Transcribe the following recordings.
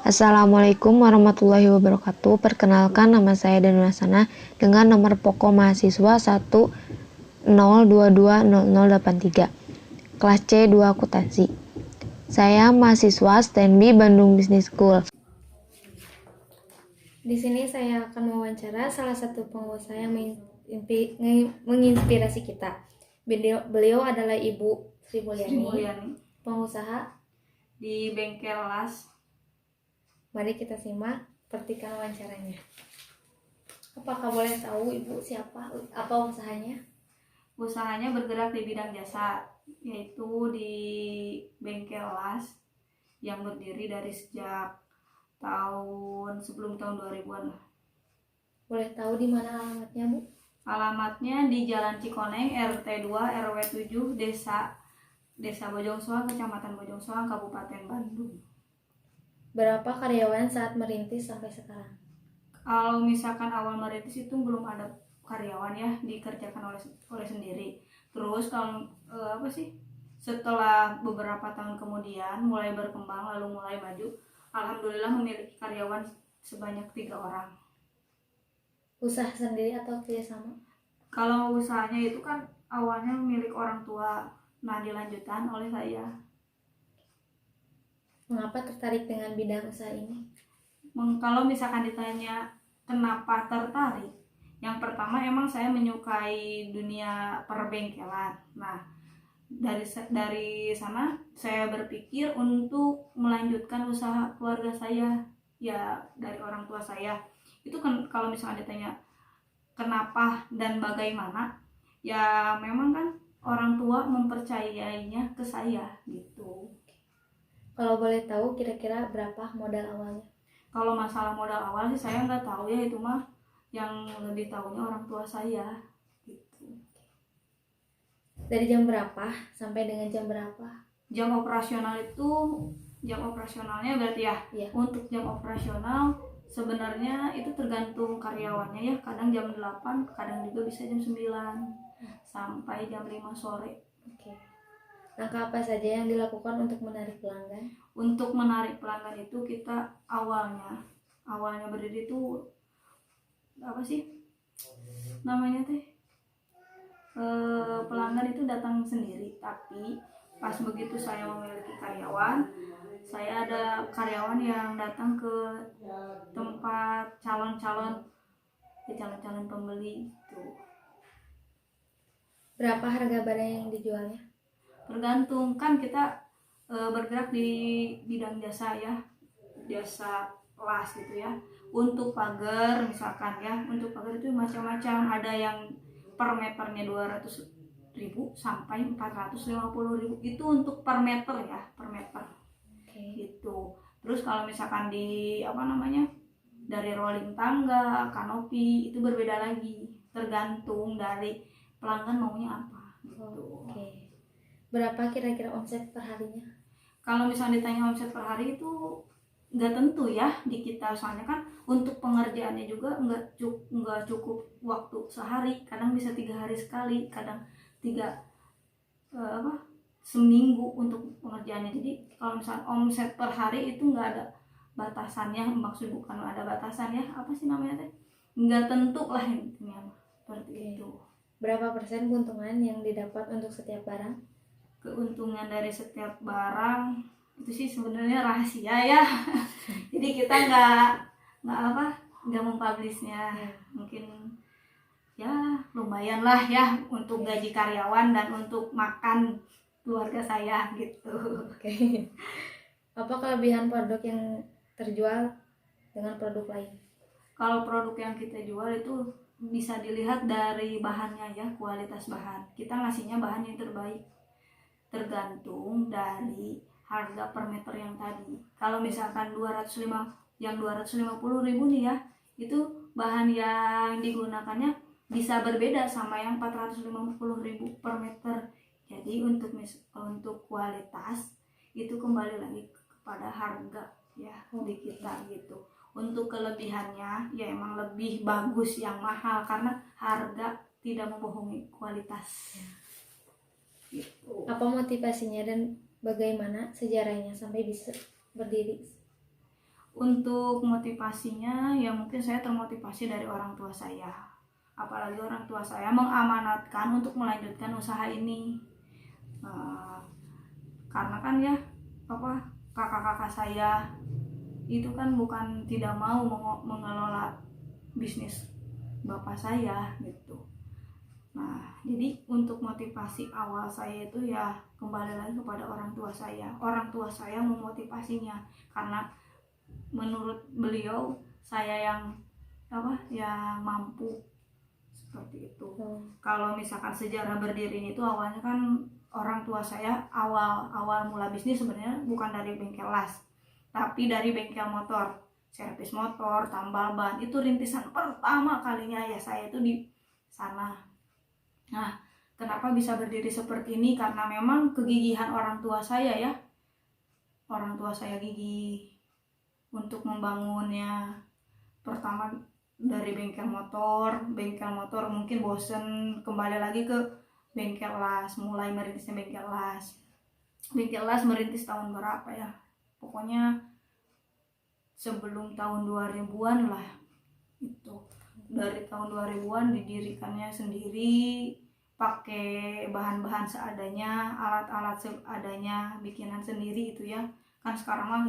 Assalamualaikum warahmatullahi wabarakatuh. Perkenalkan, nama saya Danu Hasanah dengan nomor pokok mahasiswa 102200083, kelas C2 akuntansi. Saya mahasiswa STANBI Bandung Business School. Di sini saya akan mewawancara salah satu pengusaha yang menginspirasi kita. Beliau adalah Ibu Sri Mulyani, pengusaha di bengkel las. Mari kita simak petikan wawancaranya. Apakah boleh tahu Ibu siapa, apa usahanya? Usahanya bergerak di bidang jasa, yaitu di bengkel las yang berdiri dari sejak sebelum tahun 2000-an lah. Boleh tahu di mana alamatnya, Bu? Alamatnya di Jalan Cikoneng, RT 2 RW 7, Desa Bojongsoang, Kecamatan Bojongsoang, Kabupaten Bandung. Berapa karyawan saat merintis sampai sekarang? Kalau misalkan awal merintis itu belum ada karyawan ya, dikerjakan oleh sendiri. Terus kalau setelah beberapa tahun kemudian mulai berkembang lalu mulai maju, alhamdulillah memiliki karyawan sebanyak 3 orang. Usaha sendiri atau kerjasama? Kalau usahanya itu kan awalnya milik orang tua, nah dilanjutkan oleh saya. Mengapa tertarik dengan bidang usaha ini? Kalau misalkan ditanya kenapa tertarik, yang pertama emang saya menyukai dunia perbengkelan. Nah, dari sana saya berpikir untuk melanjutkan usaha keluarga saya, ya dari orang tua saya. Itu kan kalau misalkan ditanya kenapa dan bagaimana, ya memang kan orang tua mempercayainya ke saya gitu. Kalau boleh tahu kira-kira berapa modal awalnya? Kalau masalah modal awal sih saya nggak tahu ya, itu mah yang lebih tahunya orang tua saya gitu. Dari jam berapa sampai dengan jam berapa? Jam operasionalnya berarti ya? Iya. Untuk jam operasional sebenarnya itu tergantung karyawannya ya. Kadang jam 8, kadang juga bisa jam 9 sampai jam 5 sore. Oke. Langkah apa saja yang dilakukan untuk menarik pelanggan? Untuk menarik pelanggan itu kita awalnya berdiri itu pelanggan itu datang sendiri, tapi pas begitu saya memiliki karyawan, saya ada karyawan yang datang ke tempat calon-calon pembeli itu. Berapa harga barang yang dijualnya? Tergantung, kan kita bergerak di bidang jasa ya, jasa las gitu ya. Untuk pagar misalkan ya, untuk pagar itu macam-macam, ada yang per meternya 200.000 sampai 450.000, itu untuk per meter ya, per meter. Gitu. Terus kalau misalkan di dari rolling tangga, kanopi, itu berbeda lagi, tergantung dari pelanggan maunya apa gitu. Oke. Berapa kira-kira omset per harinya? Kalau misalnya ditanya omset per hari itu nggak tentu ya di kita, soalnya kan untuk pengerjaannya juga nggak cukup waktu sehari, kadang bisa 3 hari sekali, kadang seminggu untuk pengerjaannya. Jadi kalau misalnya omset per hari itu nggak ada batasannya, maksud bukan ada batasan ya, nggak tentu lah intinya seperti itu. Berapa persen keuntungan yang didapat untuk setiap barang? Keuntungan dari setiap barang itu sih sebenarnya rahasia ya. Jadi kita nggak mempublishnya. Mungkin ya lumayan lah ya untuk gaji karyawan dan untuk makan keluarga saya gitu. Oke. Apa kelebihan produk yang terjual dengan produk lain? Kalau produk yang kita jual itu bisa dilihat dari bahannya ya, kualitas bahan. Kita ngasihnya bahan yang terbaik, tergantung dari harga per meter yang tadi. Kalau misalkan 250.000 nih ya, itu bahan yang digunakannya bisa berbeda sama yang 450.000 per meter. Jadi untuk kualitas itu kembali lagi kepada harga ya di kita gitu. Untuk kelebihannya ya emang lebih bagus yang mahal, karena harga tidak membohongi kualitas. Gitu. Apa motivasinya dan bagaimana sejarahnya sampai bisa berdiri? Untuk motivasinya ya mungkin saya termotivasi dari orang tua saya, apalagi orang tua saya mengamanatkan untuk melanjutkan usaha ini. Eh, karena kan ya apa, kakak-kakak saya itu kan bukan tidak mau mengelola bisnis bapak saya gitu. Nah, jadi untuk motivasi awal saya itu ya kembali lagi kepada orang tua saya. Orang tua saya memotivasinya karena menurut beliau saya yang apa ya mampu seperti itu. Kalau misalkan sejarah berdiri itu awalnya kan orang tua saya awal mula bisnis sebenarnya bukan dari bengkel las, tapi dari bengkel motor, servis motor, tambal ban. Itu rintisan pertama kalinya ya saya itu di sana. Nah, kenapa bisa berdiri seperti ini? Karena memang kegigihan orang tua saya ya. Orang tua saya gigih untuk membangunnya. Pertama dari bengkel motor mungkin bosen, kembali lagi ke bengkel las, mulai merintisnya bengkel las. Bengkel las merintis tahun berapa ya? Pokoknya sebelum tahun 2000-an lah itu. Dari tahun 2000-an didirikannya sendiri, pakai bahan-bahan seadanya, alat-alat seadanya, bikinan sendiri itu ya. Kan sekarang mah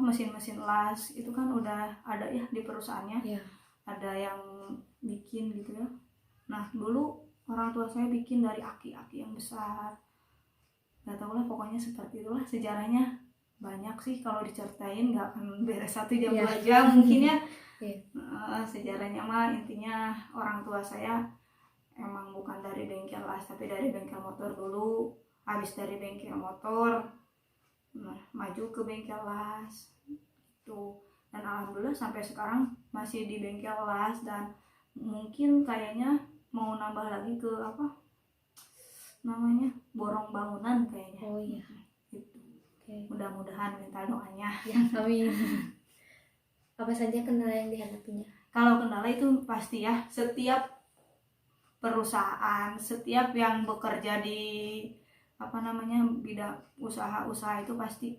mesin-mesin las itu kan udah ada ya di perusahaannya. Ada yang bikin gitu ya. Nah, dulu orang tua saya bikin dari aki-aki yang besar. Gak tau lah, pokoknya seperti itulah sejarahnya. Banyak sih kalau diceritain nggak akan beres 1 jam 2 jam mungkin ya. Sejarahnya mah intinya orang tua saya emang bukan dari bengkel las tapi dari bengkel motor dulu. Habis dari bengkel motor maju ke bengkel las tuh, dan alhamdulillah sampai sekarang masih di bengkel las, dan mungkin kayaknya mau nambah lagi ke apa namanya, borong bangunan kayaknya. Gitu. Mudah-mudahan, minta doanya ya. Amin. Apa saja kendala yang dihadapinya? Kalau kendala itu pasti ya, setiap perusahaan, setiap yang bekerja di bidang usaha itu pasti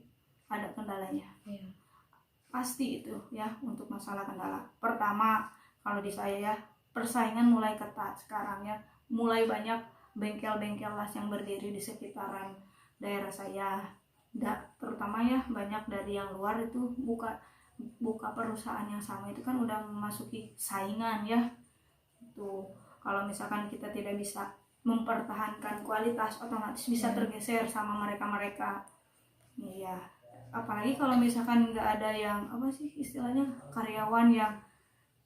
ada kendalanya. Pasti itu ya. Untuk masalah kendala, pertama kalau di saya ya, persaingan mulai ketat sekarang ya, mulai banyak bengkel-bengkel las yang berdiri di sekitaran daerah saya. Terutama ya banyak dari yang luar itu buka perusahaan yang sama, itu kan udah memasuki saingan ya. Itu kalau misalkan kita tidak bisa mempertahankan kualitas, otomatis bisa tergeser sama mereka. Iya. Apalagi kalau misalkan nggak ada yang apa sih istilahnya, karyawan yang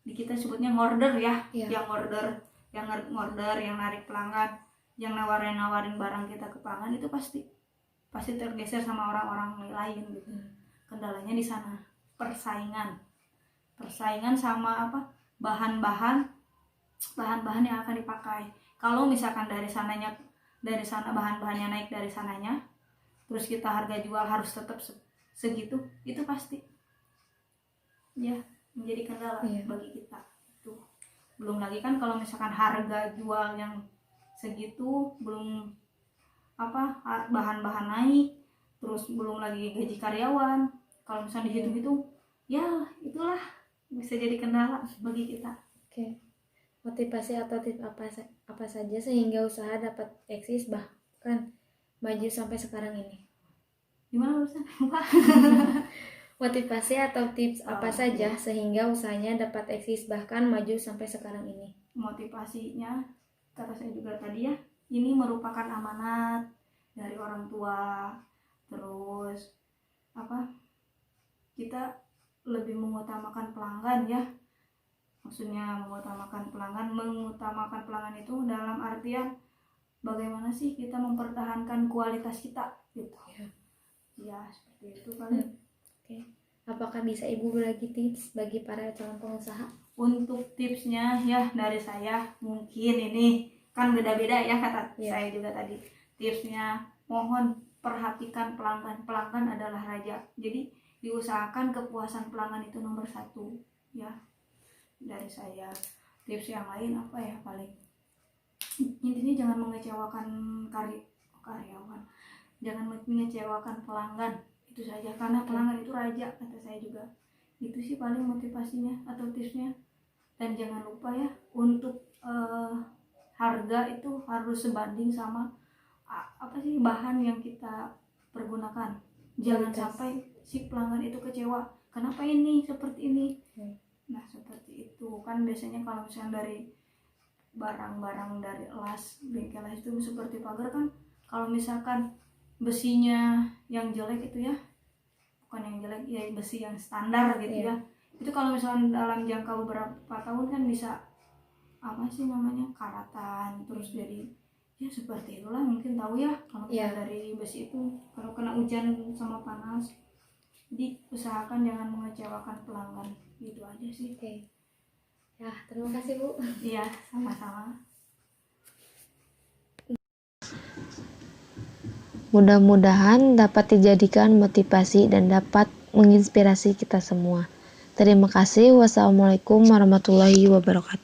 di kita sebutnya ngorder ya, yang ngorder, yang narik pelanggan, yang nawarin barang kita ke pelanggan, itu pasti tergeser sama orang-orang lain gitu. Kendalanya di sana, persaingan sama apa, bahan-bahan yang akan dipakai. Kalau misalkan dari sana bahan-bahannya naik dari sananya, terus kita harga jual harus tetap segitu, itu pasti ya menjadi kendala bagi kita. Itu belum lagi kan kalau misalkan harga jual yang segitu, belum apa bahan-bahan naik, terus belum lagi gaji karyawan. Kalau misalnya dihitung-hitung ya itulah bisa jadi kendala bagi kita. Motivasi atau tips apa saja sehingga usaha dapat eksis bahkan maju sampai sekarang ini? Gimana Ustaz? Motivasi atau tips apa saja sehingga usahanya dapat eksis bahkan maju sampai sekarang ini? Motivasinya kata saya juga tadi ya, ini merupakan amanat dari orang tua. Terus kita lebih mengutamakan pelanggan ya. Maksudnya mengutamakan pelanggan itu dalam artian bagaimana sih kita mempertahankan kualitas kita gitu. Ya seperti itu kali. Apakah bisa Ibu berbagi tips bagi para calon pengusaha? Untuk tipsnya ya dari saya, mungkin ini kan beda-beda ya kata saya juga tadi. Tipsnya, mohon perhatikan pelanggan adalah raja. Jadi diusahakan kepuasan pelanggan itu nomor 1 ya. Dari saya. Tips yang lain apa ya, paling intinya jangan mengecewakan karyawan, jangan mengecewakan pelanggan, Itu saja, karena pelanggan itu raja, kata saya juga. Itu sih paling motivasinya atau tipsnya. Dan jangan lupa ya, untuk harga itu harus sebanding sama apa sih bahan yang kita pergunakan. Jangan Kualitas. sampai si pelanggan itu kecewa, kenapa ini seperti ini. Nah seperti itu kan biasanya kalau misalnya dari barang-barang dari las, bengkel las itu seperti pagar kan, kalau misalkan besinya yang jelek itu ya, bukan yang jelek ya, besi yang standar gitu ya, itu kalau misalkan dalam jangka beberapa tahun kan bisa apa sih namanya, karatan, terus jadi ya seperti itulah, mungkin tahu ya kalau dari besi itu kalau kena hujan sama panas. Jadi usahakan jangan mengecewakan pelanggan, gitu aja sih. Oke. Ya, terima kasih Bu. Iya, sama-sama. Mudah-mudahan dapat dijadikan motivasi dan dapat menginspirasi kita semua. Terima kasih. Wassalamualaikum warahmatullahi wabarakatuh.